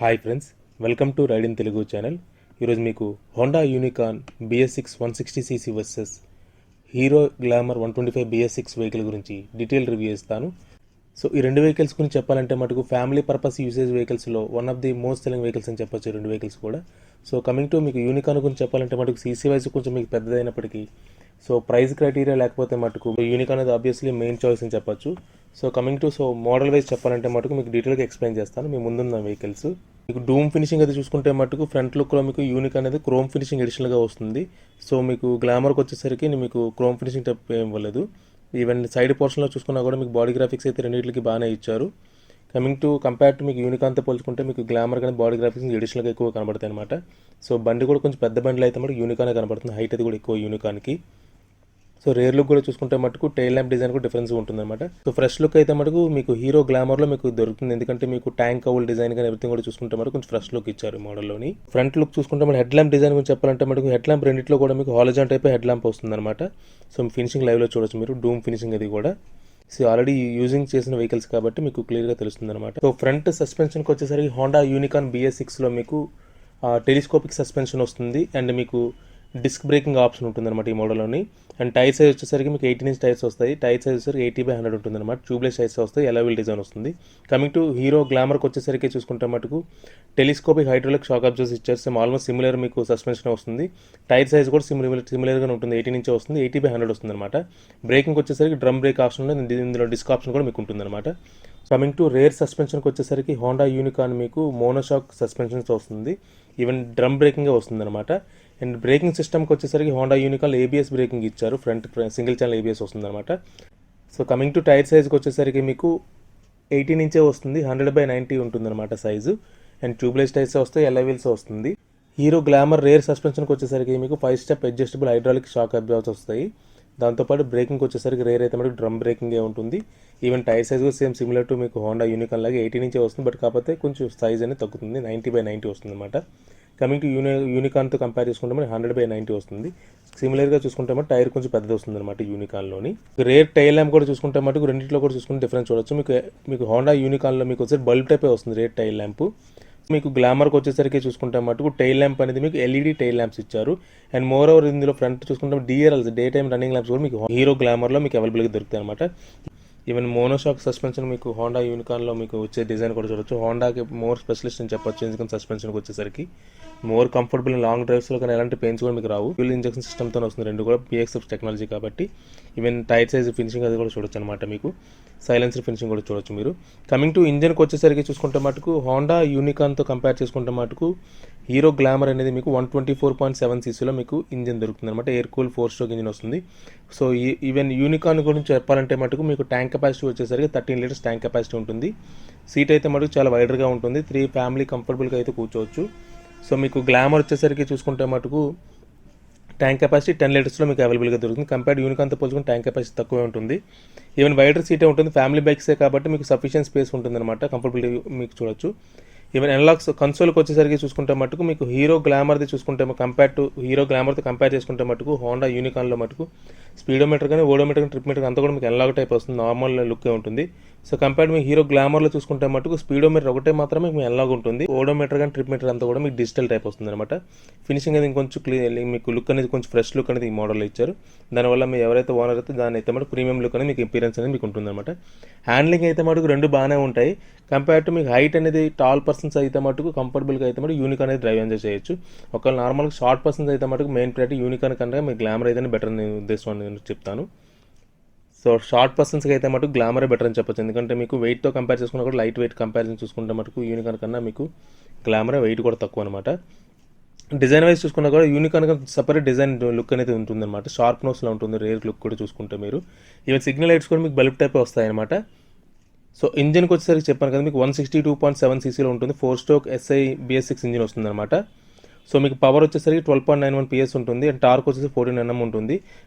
Hi friends, welcome to ride in Telugu channel. ఈరోజు మీకు Honda Unicorn BS6 160cc versus Hero Glamour 125 BS6 vehicle గురించి detail review ఇస్తాను. So ఈ రెండు vehicles గురించి చెప్పాలంటే మటుకు ఫ్యామిలీ పర్పస్ యూసేజ్ వెహికల్స్లో one of the most selling vehicles అని చెప్పొచ్చు రెండు వెహికల్స్ కూడా. సో కమింగ్ టు మీకు యూనికార్న్ గురించి చెప్పాలంటే మటుకు సీసీ వైజ్ కొంచెం మీకు పెద్దదైనప్పటికీ సో ప్రైస్ క్రైటీరియా లేకపోతే మటుకు యూనికార్న్ అనేది ఆబ్వియస్లీ మెయిన్ చాయిస్ అని చెప్పొచ్చు. So coming to model wise చెప్పాలంటే మటుకు మీకు డీటెయిల్గా ఎక్స్ప్లెయిన్ చేస్తాను. మీ ముందున్న వెహికల్స్ మీకు డూమ్ ఫినిషింగ్ అది చూసుకుంటే మటుకు ఫ్రంట్ లుక్లో మీకు యూనిక్ అనేది క్రోమ్ ఫినిషింగ్ ఎడిషనల్గా వస్తుంది. సో మీకు గ్లామర్కి వచ్చేసరికి మీకు క్రోమ్ ఫినిషింగ్ టైప్ ఏం ఇవ్వలేదు. ఈవెన్ సైడ్ పోర్షన్లో చూసుకున్నా కూడా మీకు బాడీ గ్రాఫిక్స్ అయితే రెండింటికి బాగానే ఇచ్చారు. కమింగ్ టు కంపేర్ టు మీకు యూనికార్న్తో పోల్చుకుంటే మీకు గ్లామర్ కానీ బాడీ గ్రాఫిక్స్ ఎడిషనల్గా ఎక్కువ కనబడతాయి అనమాట. సో బండి కూడా కొంచెం పెద్ద బండిలో అయితే మటుకు యూనికార్న్ కనబడుతుంది, హైట్ అది కూడా ఎక్కువ యూనికార్న్కి. సో రేర్ లుక్ కూడా చూసుకుంటే మటుకు టైల్ ల్యాంప్ డిజైన్ కూడా డిఫరెన్స్ ఉంటుంది అనమాట. సో ఫ్రెష్ లుక్ అయితే మటుకు మీకు హీరో గ్లామర్లో మీకు దొరుకుతుంది, ఎందుకంటే మీకు ట్యాంక్ కౌల్ డిజైన్ కానీ ఎవ్రీథింగ్ కూడా చూసుకుంటే మటుకు కొంచెం ఫ్రెష్ లుక్ ఇచ్చారు మోడల్లోని. ఫ్రంట్ లుక్ చూసుకుంటే మన హెడ్ ల్యాంప్ డిజైన్ గురించి చెప్పాలంటే మటుకు హెడ్ ల్యాంప్ రెండింటిలో కూడా మీకు హాలోజన్ టైప్ హెడ్ ల్యాంప్ వస్తుంది అనమాట. సో ఫినిషింగ్ లైవ్లో చూడొచ్చు మీరు డూమ్ ఫినిషింగ్ అది కూడా. సో ఆల్రెడీ యూజింగ్ చేసిన వెహికల్స్ కాబట్టి మీకు క్లియర్గా తెలుస్తుంది అనమాట. సో ఫ్రంట్ సస్పెన్షన్కి వచ్చేసరికి హోండా యూనికార్న్ BS6లో మీకు టెలిస్కోపిక్ సస్పెన్షన్ వస్తుంది అండ్ మీకు డిస్క్ బ్రేకింగ్ ఆప్షన్ ఉంటుందన్నమాట ఈ మోడల్లోని. అండ్ టైర్ సైజ్ వచ్చేసరికి మీకు 18 ఇంచ్ టైర్స్ వస్తాయి. టైర్ సైజ్ వచ్చేసరికి 80/100 ఉంటుందన్నమాట. ట్యూబ్లెస్ టైర్స్ వస్తాయి, ఎలవీల్ డిజైన్ వస్తుంది. కమింగ్ టు హీరో గ్లామర్కి వచ్చేసరికి చూసుకుంటే మటుకు టెలిస్కోపిక్ హైడ్రాలిక్ షాక్ అబ్జర్వర్స్ ఇచ్చారు. ఆల్మోస్ట్ సిమిలర్ మీకు సస్పెన్షన్ వస్తుంది. టైర్ సైజ్ కూడా సిమిలర్గా ఉంటుంది, 18 ఇంచ్ వస్తుంది, 80/100 వస్తుంది అనమాట. బ్రేకింగ్ వచ్చేసరికి డ్రమ్ బ్రేక్ ఆప్షన్ ఉంది, ఇందులో డిస్క్ ఆప్షన్ కూడా మీకు ఉంటుందన్నమాట. కమింగ్ టు రేర్ సస్పెన్షన్కి వచ్చేసరికి హోండా యూనికార్న్ మీకు మోనోషాక్ సస్పెన్షన్స్ వస్తుంది, ఈవెన్ డ్రమ్ బ్రేకింగ్ వస్తుంది అనమాట. అండ్ బ్రేకింగ్ సిస్టమ్కి వచ్చేసరికి హోండా యూనికార్న్ ABS బ్రేకింగ్ ఇచ్చారు, ఫ్రంట్ సింగిల్ ఛానల్ ABS వస్తుంది అనమాట. సో కమింగ్ టు టైర్ సైజ్కి వచ్చేసరికి మీకు 18 ఇంచే వస్తుంది, 100/90 ఉంటుందన్నమాట సైజు. అండ్ ట్యూబ్లెస్ టైర్స్ వస్తాయి, ఎలవీల్స్ వస్తుంది. హీరో గ్లామర్ రేర్ సస్పెన్షన్కి వచ్చేసరికి మీకు 5 step adjustable hydraulic shock absorbers వస్తాయి. దాంతోపాటు బ్రేకింగ్ వచ్చేసరికి రేర్ అయితే మనకు డ్రమ్ బ్రేకింగే ఉంటుంది. ఈవెన్ టైర్ సైజ్ కూడా సేమ్ సిమిలర్ టు మీకు హోండా యూనికార్న్ లాగా 18 ఇంచే వస్తుంది, బట్ కాకపోతే కొంచెం సైజ్ అనేది తగ్గుతుంది, 90/90 వస్తుంది అనమాట. కమింగ్ టు యూనికార్న్తో కంపేర్ చేసుకుంటే మనకి 100/90 వస్తుంది. సిమిలర్గా చూసుకుంటే మటు టైర్ కొంచెం పెద్దది వస్తుంది అనమాట యూనికార్న్లోని. రేర్ టైల్ ల్యాంప్ కూడా చూసుకుంటే మటుకు రెండింటిలో కూడా చూసుకుంటే డిఫరెన్స్ చూడొచ్చు. మీకు హోండా యూనికార్న్లో మీకు వచ్చేసి బల్బ్ టైపే వస్తుంది రేర్ టైల్ ల్యాంప్. మీకు గ్లామర్కి వచ్చేసరికి చూసుకుంటే మటుకు టైల్ ల్యాంప్ అనేది మీకు LED టైల్ ల్యాంప్స్ ఇచ్చారు. అండ్ మోర్ ఓవర్ ఇందులో ఫ్రంట్ చూసుకుంటే DRLs day time running lamps కూడా మీకు హీరో గ్లామర్లో మీకు అవైలబుల్గా దొరుకుతాయి అనమాట. ఈవెన్ మోనోషాక్ సస్పెన్షన్ మీకు హోండా యూనికార్న్లో మీకు వచ్చే డిజైన్ కూడా చూడొచ్చు. హోండాకి మోర్ స్పెషలిస్ట్ అని చెప్పొచ్చు, ఎందుకంటే సస్పెన్షన్కి వచ్చేసరికి మోర్ కంఫర్టబుల్ లాంగ్ డ్రైవ్స్లో కానీ ఎలాంటి పెయిన్స్ కూడా మీకు రావు. ఫ్యూల్ ఇంజెక్షన్ సిస్టమ్తో వస్తుంది, రెండు కూడా PXF టెక్నాలజీ కాబట్టి. ఈవెన్ టైర్ సైజ్ ఫినిషింగ్ అది కూడా చూడొచ్చు అనమాట. మీకు సైలెన్సర్ ఫినిషింగ్ కూడా చూడొచ్చు మీరు. కమింగ్ టు ఇంజన్కి వచ్చేసరికి చూసుకుంటే మటుకు హోండా యూనికార్న్తో కంపేర్ చేసుకుంటే మటుకు హీరో గ్లామర్ అనేది మీకు 124.7cc మీకు ఇంజన్ దొరుకుతుంది అనమాట. ఎయిర్ కూల్ 4 స్ట్రోక్ ఇంజన్ వస్తుంది. సో ఈవెన్ యూనికార్న్ గురించి చెప్పాలంటే మటుకు మీకు ట్యాంక్ కెపాసిటీ వచ్చేసరికి 13 లీటర్స్ ట్యాంక్ కెపాసిటీ ఉంటుంది. సీట్ అయితే మటుకు చాలా వైడర్గా ఉంటుంది, 3 ఫ్యామిలీ కంఫర్టబుల్గా అయితే కూర్చోవచ్చు. సో మీకు గ్లామర్ వచ్చేసరికి చూసుకుంటే మటుకు ట్యాంక్ కెపాసిటీ 10 లీటర్స్లో మీకు అవైలబుల్గా దొరుకుతుంది. కంపేర్డ్ యూనికార్న్తో పోల్చుకుంటే ట్యాంక్ కెపాసిటీ తక్కువే ఉంటుంది. ఈవెన్ వైడర్ సీటే ఉంటుంది, ఫ్యామిలీ బైక్సే కాబట్టి మీకు సఫిషియెంట్ స్పేస్ ఉంటుందన్నమాట, కంఫర్టబుల్ మీకు చూడొచ్చు. ఈవెన్ ఎన్లాక్స్ కన్సోల్కి వచ్చేసరికి చూసుకుంటే మటుకు మీకు హీరో గ్లామర్ది చూసుకుంటే కంపేర్ టు హీరో గ్లామర్తో కంపేర్ చేసుకుంటే మటుకు హోండా యూనికార్న్లో మటుకు స్పీడోమీటర్ కానీ ఓడోమీటర్ కానీ ట్రిప్ మీటర్ అంతా కూడా మీకు ఎన్లాక్ టైప్ వస్తుంది, నార్మల్ లుక్కే ఉంటుంది. సో కంపేర్డ్ మీ హీరో గ్లామర్లో చూసుకుంటే మటుకు స్పీడోమీటర్ ఒకటే మాత్రమే మీకు ఎన్లాక్ ఉంటుంది, ఓడోమీటర్ కానీ ట్రిప్ మీటర్ అంతా కూడా మీకు డిజిటల్ టైప్ వస్తుంది అనమాట. ఫినిషింగ్ అనేది ఇంకొంచెం మీకు లుక్ అనేది కొంచెం ఫ్రెష్ లుక్ అనేది ఈ మోడల్లో ఇచ్చారు. దానివల్ల మీరు ఎవరైతే ఓనర్ అయితే దాని అయితే మటుకు ప్రీమియం లుక్ అనేది మీకు అపీరెన్స్ అనేది మీకు ఉంటుంది అనమాట. హ్యాండ్లింగ్ అయితే మటుకు రెండు బాగానే ఉంటాయి. కంపేర్ టు మీకు హైట్ అనేది టాల్ పర్సన్స్ అయితే మటుకు కంఫర్టబుల్గా అయితే మటుకు యూనికార్న్ అనేది డ్రైవ్ ఎంజాయ్ చేయొచ్చు. ఒకవేళ నార్మల్గా షార్ట్ పర్సన్స్ అయితే మటుకు మెయిన్ ప్రయారిటీ యూనికార్న్ కన్నా మీకు గ్లామర్ అయితే బెటర్ అని ఉద్దేశం నేను చెప్తాను. సో షార్ట్ పర్సన్స్కి అయితే మటుకు గ్లామరే బెటర్ అని చెప్పొచ్చు, ఎందుకంటే మీకు వెయిట్తో కంపేర్ చేసుకున్నా కూడా లైట్ వెయిట్ కంపారిజన్ చూసుకుంటే మటుకు యూనికార్న్ కన్నా మీకు గ్లామరే వెయిట్ కూడా తక్కువ అనమాట. డిజైన్ వైజ్ చూసుకున్నా కూడా యూనికార్న్ సపరేట్ డిజైన్ లుక్ అనేది ఉంటుందన్నమాట, షార్ప్ నోస్లో ఉంటుంది. రేర్ లుక్ కూడా చూసుకుంటే మీరు ఈవెన్ సిగ్నల్ లైట్స్ కూడా మీకు బల్బ్ టైప్ వస్తాయన్నమాట. సో ఇంజన్కి వచ్చేసరికి చెప్పాను కదా మీకు 162.7cc ఉంటుంది, 4 స్ట్రోక్ SI BS6 ఇంజిన్ వస్తుంది అనమాట. సో మీకు పవర్ వచ్చేసరికి 12.91 PS ఉంటుంది అండ్ టార్క్ వచ్చేసి 14 Nm ఉంటుంది.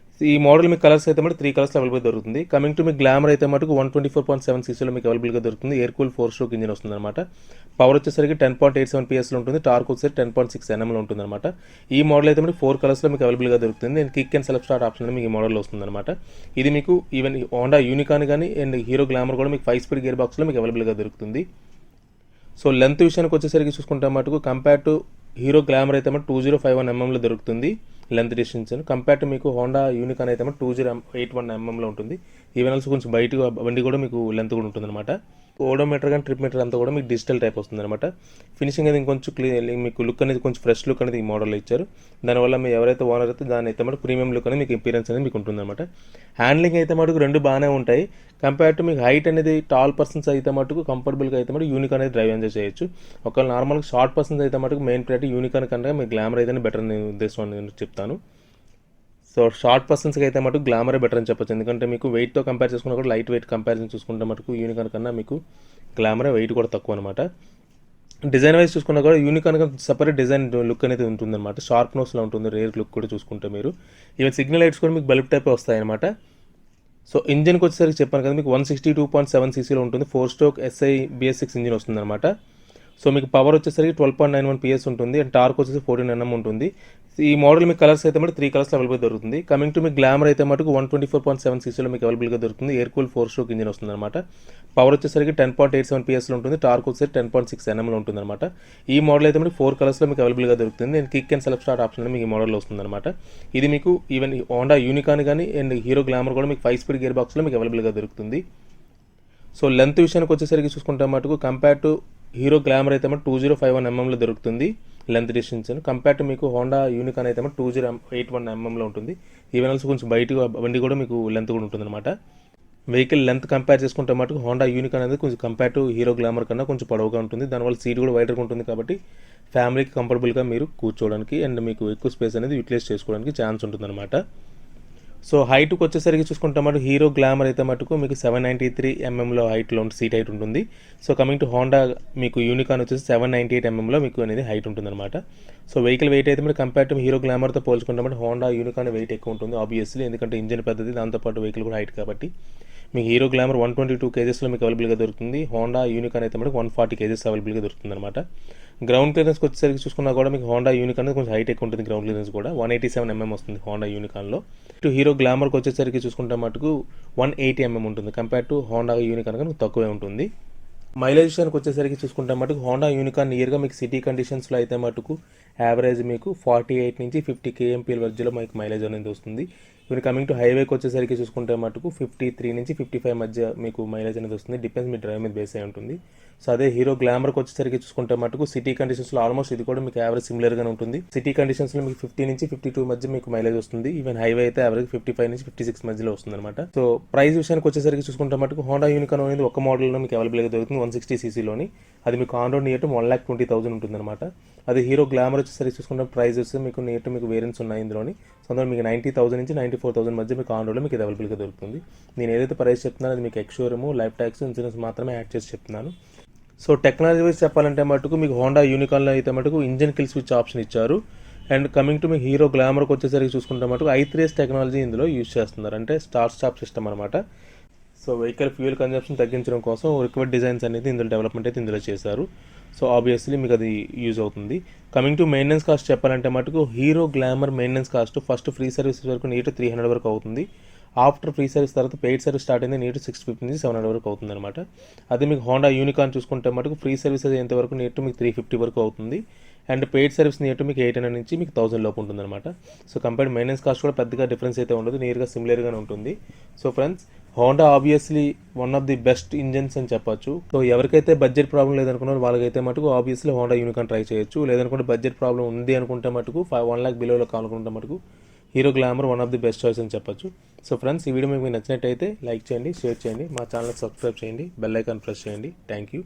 ఈ మోడల్ మీకు కలర్స్ అయితే మటు 3 కలర్స్ అవైలబుల్ దొరుకుతుంది. కమింగ్ టు మీకు గ్లామర్ అయితే మటుకు 124.7cc మీకు అవైలబుల్గా దొరుకుతుంది. ఎయిర్ కూల్ 4 స్ట్రోక్ ఇంజిన్ వస్తుంది అనమాట. పవర్ వచ్చేసరికి 10.87 PS ఉంటుంది, టార్క్ వచ్చేసరికి 10.6 Nm ఉంటుంది అనమాట. ఈ మోడల్ అయితే మీకు 4 కలర్స్లో మీకు అవైలబుల్గా దొరుకుతుంది and kick and self start option మీకు ఈ మోడల్లో వస్తుంది అనమాట. ఇది మీకు ఈవెన్ హోండా యూనికార్న్ కానీ అండ్ హీరో గ్లామర్ కూడా మీకు 5 స్పీడ్ గేర్ బాక్స్లో మీకు అవైలబుల్గా దొరుకుతుంది. సో లెంత్ విషయానికి వచ్చేసరికి చూసుకుంటే మటుకు కంపేర్ టు హీరో గ్లామర్ అయితే మటు 2051 ఎంఎంలో దొరుకుతుంది లెంత్ డిస్టెన్స్. కంపేర్ టు మీకు హోండా యూనికాన్ అయితే మటు 2081 ఎంఎంలో ఉంటుంది. ఈవెన్ ఆల్సో కొంచెం బయట బండి కూడా మీకు లెంత్ కూడా ఉంటుంది అనమాట. ఓడోమీటర్ కానీ ట్రిప్ మీటర్ అంతా కూడా మీకు డిజిటల్ టైప్ వస్తుంది అనమాట. ఫినిషింగ్ అనేది ఇంకొంచెం మీకు లుక్ అనేది కొంచెం ఫ్రెష్ లుక్ అనేది ఈ మోడల్లో ఇచ్చారు. దానివల్ల మీరు ఎవరైతే ఓనర్ అయితే దాని అయితే మటు ప్రీమియం లుక్ అనేది మీకు అపీరెన్స్ అనేది మీకు ఉంటుంది అనమాట. హ్యాండ్లింగ్ అయితే మటుకు రెండు బాగానే ఉంటాయి. కంపేర్ టు మీకు హైట్ అనేది టాల్ పర్సన్స్ అయితే మటుకు కంఫర్టబుల్గా అయితే మటుకు యూనికాన్ అనేది డ్రైవ్ ఎంజాయ్ చేయొచ్చు. ఒకవేళ నార్మల్గా షార్ట్ పర్సన్స్ అయితే మటుకు మెయిన్ ప్రయారిటీ యూనికాన్ కన్నా మీకు గ్లామర్ అయితేనే బెటర్ అని ఉద్దేశం నేను చెప్తాను. సో షార్ట్ పర్సన్స్కి అయితే మటుకు గ్లామరే బెటర్ అని చెప్పొచ్చు. ఎందుకంటే మీకు వెయిట్తో కంపేర్ చేసుకున్నా కూడా లైట్ వెయిట్ కంపారిజన్ చూసుకుంటే మటుకు యూనికాన్ కన్నా మీకు గ్లామరే వెయిట్ కూడా తక్కువ అనమాట. డిజైన్ వైజ్ చూసుకున్నా కూడా యూనికాన్ సపరేట్ డిజైన్ లుక్ అనేది ఉంటుందన్నమాట. షార్ప్ నోస్లో ఉంటుంది. రేర్ లుక్ కూడా చూసుకుంటే మీరు ఈవెన్ సిగ్నల్ లైట్స్ కూడా మీకు బల్బ్ టైప్ వస్తాయన్నమాట. సో ఇంజిన్కి వచ్చేసరికి చెప్పాను కదా మీకు 162.7 cc ఉంటుంది. 4-stroke SI BS6 ఇంజిన్ వస్తుంది అనమాట. సో మీకు పవర్ వచ్చేసరికి 12.91 PS ఉంటుంది. అండ్ టార్క్ వచ్చేసి 14 Nm ఉంటుంది. ఈ మోడల్ మీకు కలర్స్ అయితే మటు 3 కలర్స్ అవైలబుల్ దొరుకుతుంది. కమింగ్ టు మీకు గ్లామర్ అయితే మటుకు 124.7 cc మీకు అవైలబుల్గా దొరుకుతుంది. ఎయిర్ కూల్ 4-stroke ఇంజిన్ వస్తుంది అనమాట. పవర్ వచ్చేసరికి 10.87 PS ఉంటుంది. టార్క్ వచ్చేసరికి 10.6 Nm ఉంటుంది అనమాట. ఈ మోడల్ అయితే మీకు 4 కలర్స్లో మీకు అవైలబుల్గా దొరుకుతుంది. నేను kick and self start option మీకు ఈ మోడల్లో వస్తుంది అనమాట. ఇది మీకు ఈవెన్ హోండా యూనికాన్ కానీ అండ్ హీరో గ్లామర్ కూడా మీకు 5-speed గేర్ బాక్స్లో మీకు అవైలబుల్గా దొరుకుతుంది. సో లెంత్ విషయానికి వచ్చేసరికి చూసుకుంటే మటుకు కంపేర్ టు హీరో గ్లామర్ అయితే మటు 2051 ఎంఎంలో దొరుకుతుంది లెంత్ డిస్టెన్స్. కంపేర్ టు మీకు హోండా యూనికాన్ అయితే మటు 2081 ఎంఎంలో ఉంటుంది. ఈవెన్ ఆల్సో కొంచెం బయట బండి కూడా మీకు లెంత్ కూడా ఉంటుంది అనమాట. వెహికల్ లెంత్ కంపేర్ చేసుకుంటే మటుకు హోండా యూనికాన్ అనేది కొంచెం కంపేర్ టు హీరో గ్లామర్ కన్నా కొంచెం పొడవుగా ఉంటుంది. దానివల్ల సీట్ కూడా వైడర్గా ఉంటుంది కాబట్టి ఫ్యామిలీకి కంఫర్టబుల్గా మీరు కూర్చోవడానికి అండ్ మీకు ఎక్కువ స్పేస్ అనేది యూటిలైజ్ చేసుకోవడానికి ఛాన్స్ ఉంటుంది అనమాట. సో హైట్కి వచ్చేసరికి చూసుకుంటే మటు హీరో గ్లామర్ అయితే మటుకు మీకు 793 ఎంఎంలో హైట్లో సీట్ హైట్ ఉంటుంది. సో కమింగ్ టు హోండా మీకు యూనికాన్ వచ్చేసి 798 ఎంఎంలో మీకు అనేది హైట్ ఉంటుంది అనమాట. సో వెహికల్ వెయిట్ అయితే మీరు కంపేర్ టు హీరో గ్లామర్తో పోల్చుకుంటే మటు హోండా యూనికాన్ వెయిట్ ఎక్కువ ఉంటుంది ఆబ్వియస్లీ. ఎందుకంటే ఇంజిన్ పెద్దది, దాంతోపాటు వెహికల్ కూడా హైట్ కాబట్టి. మీకు హీరో గ్లామర్ 122 kgsలో మీకు అవైలబుల్గా దొరుకుతుంది. హోండా యూనికాన్ అయితే మనకు 140 kgs అవైలబుల్గా దొరుకుతుంది అనమాట. గ్రౌండ్ క్లియరెన్స్కి వచ్చేసరికి చూసుకున్నా కూడా మీకు హోండా యూనికాన్ కొంచెం హైట్ ఎక్కువ ఉంటుంది. గ్రౌండ్ క్లియరెన్స్ కూడా 187 mm వస్తుంది హోండా యూనికాన్లో. టు హీరో గ్లామర్కి వచ్చేసరికి చూసుకుంటే మటుకు 180 mm ఉంటుంది. కంపేర్ టు హోండా యూనికాన్ కన్నా తక్కువే ఉంటుంది. మైలేజ్ విషయానికి వచ్చేసరికి చూసుకుంటే మటుకు హోండా యూనికాన్ నియర్గా మీకు సిటీ కండిషన్స్లో అయితే మటుకు యావరేజ్ మీకు 48 నుంచి 50 kmpl మధ్యలో మీకు మైలేజ్ అనేది వస్తుంది. ఇప్పుడు కమింగ్ టు హైవేకి వచ్చేసరికి చూసుకుంటే మటుకు 53 నుంచి 55 మధ్య మీకు మైలేజ్ అనేది వస్తుంది. డిపెండ్స్ మీ డ్రైవ్ మీద బేస్ అయి ఉంటుంది. సో అదే హీరో గ్లామర్కి వచ్చేసరికి చూసుకుంటే మటుకు సిటీ కండిషన్స్లో ఆల్మోస్ట్ ఇది కూడా మీకు యావరేజ్ సిమిలర్గానే ఉంటుంది. సిటీ కండిషన్స్లో మీకు 50 నుంచి 52 మధ్య మీకు మైలేజ్ వస్తుంది. ఈవెన్ హైవే అయితే యావరేజ్ 55 నుంచి 56 మధ్యలో వస్తుంది అనమాట. సో ప్రైస్ విషయానికి వచ్చేసరికి చూసుకుంటే మటుకు హోండా యూనికాన్ అనేది ఒక మోడల్లో మీకు అవైలబుల్గా దొరుకుతుంది 160 cc అది మీకు ఆన్ రోడ్ నియర్ టు 1,20,000 ఉంటుంది అనమాట. అది హీరో గ్లామర్ వచ్చేసరికి చూసుకుంటే ప్రైస్ వస్తే మీకు నియర్ టు మీకు వేరియంట్స్ ఉన్నాయి ఇందులోని. సో అందులో మీకు 90,000 నుంచి 94,000 మధ్య మీకు ఆన్ రోడ్లో మీకు ఇది అవైలబుల్గా దొరుకుతుంది. నేను ఏదైతే ప్రైస్ చెప్తున్నానో అది మీకు ఎక్స్షోరూమ్, లైఫ్ ట్యాక్స్, ఇన్సూరెన్స్ మాత్రమే యాడ్ చేసి చెప్తున్నాను. సో టెక్నాలజీ వైజ్ చెప్పాలంటే మటుకు మీకు హోండా యూనికాన్లో అయితే మటుకు ఇంజన్ కిల్ స్విచ్ ఆప్షన్ ఇచ్చారు. అండ్ కమింగ్ టు మీ హీరో గ్లామర్కి వచ్చేసరికి చూసుకుంటే మటుకు i3s టెక్నాలజీ ఇందులో యూజ్ చేస్తున్నారు. అంటే స్టార్ట్ స్టాప్ సిస్టమ్ అనమాట. సో వెహికల్ ఫ్యూయల్ కన్జంప్షన్ తగ్గించడం కోసం రిక్వైర్డ్ డిజైన్స్ అనేది ఇందులో డెవలప్మెంట్ అయితే ఇందులో చేశారు. సో ఆబ్వియస్లీ మీకు అది యూజ్ అవుతుంది. కమింగ్ టు మెయింటెనెన్స్ కాస్ట్ చెప్పాలంటే మటుకు hero glamour maintenance cost first free service వరకు నీట్ 300 వరకు అవుతుంది. ఆఫ్టర్ ఫ్రీ సర్వీస్ తర్వాత పెయిడ్ సర్వీస్ స్టార్ట్ అయింది నీట్ 650 నుంచి 700 వరకు అవుతుంది అనమాట. అదే మీకు హోండా యూనికాన్ చూసుకుంటే మటుకు ఫ్రీ సర్వీసెస్ ఎంత వరకు నీట్ మీకు 350 వరకు అవుతుంది. And paid service near to మీకు 800 నుంచి మీకు 1000 లోపు ఉంటుంది అనమాట. సో కంపేర్డ్ మెయింటెనెన్స్ కాస్ట్ కూడా పెద్దగా డిఫరెన్స్ అయితే ఉండదు, నియర్గా సిమిలర్గానే ఉంటుంది. So friends Honda obviously one of the best engines అని చెప్పొచ్చు. సో ఎవరికైతే బడ్జెట్ ప్రాబ్లం లేదనుకున్నారో వాళ్ళకైతే మటుకు ఆబ్వియస్లీ హోండా యూనికాన్ ట్రై చేయొచ్చు. లేదనుకుంటే బడ్జెట్ ప్రాబ్లం ఉంది అనుకుంటే మటుకు 1 lakh బిలోలో కావాలనుకుంటే మటుకు hero glamour one of the best choice అని చెప్పొచ్చు. సో ఫ్రెండ్స్ ఈ వీడియో మీకు నచ్చినట్టయితే లైక్ చేయండి, షేర్ చేయండి, మా ఛానల్కి సబ్స్క్రైబ్ చేయండి, బెల్ ఐకాన్ ప్రెస్ చేయండి. Thank you.